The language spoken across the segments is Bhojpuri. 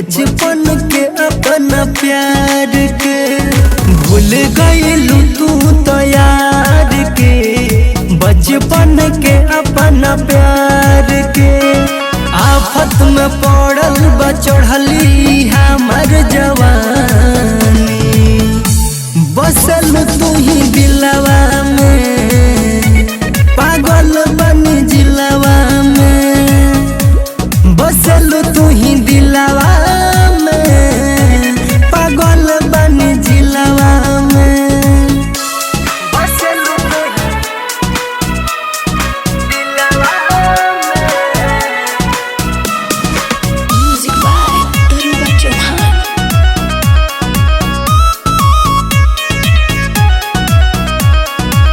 बचपन के अपना प्यार के भूल गईलू तू तो यार के। बचपन के अपना प्यार के आफत में पड़ल बचढ़ली हमार जवानी। बसल तू ही दिलवा में पागल बनी जिलवा में। बसल तू ही दिलवा में पागल बनी जिलवा में। बसल तू दिलवा में। Music by Dhruva Chauhan.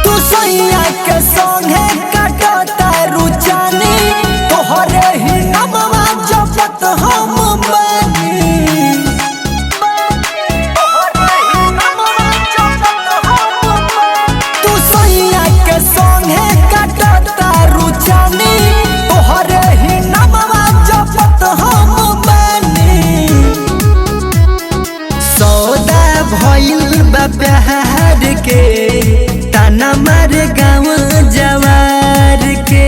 तू सैया के संगे काटता रुचानी तोहरे ही नमवा जपत हम बानी। तू सैया के संगे काटता रुचानी तोहरे ही नमवा जपत हम बानी। सौदा भइल बा प्यार के ताना मारे गाँव जवार के।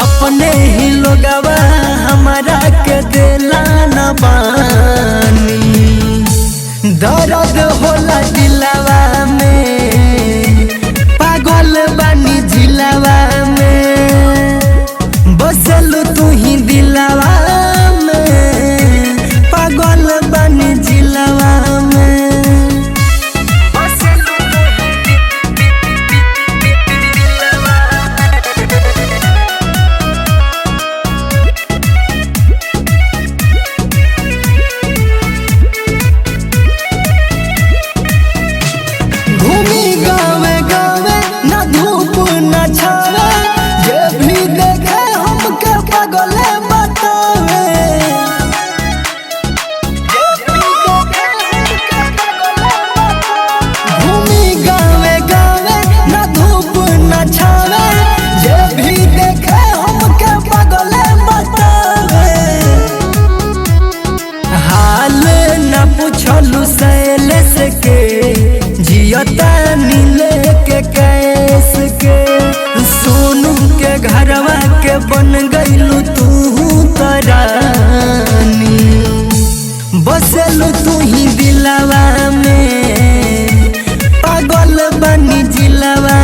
अपने ही लोगवा हमारा के दिला न बानी। दर्द होला दिलवा में पागल बानी जिलवा में। बसल तू ही दिलवा में पागल बानी जिलवा में। घूमी गावे गावे न धूप न छावे जे भी देखे हमके पागले बतावे। घूमी गावे गावे न धूप न छावे जे भी देखे हमके पागले बतावे। हाल न पूछलू सैलेस के जियता नीले के कैस के। सोनू के घरवा के बन गईलू तू तरानी। बसल तू ही दिलवा में पागल बनी जिलवा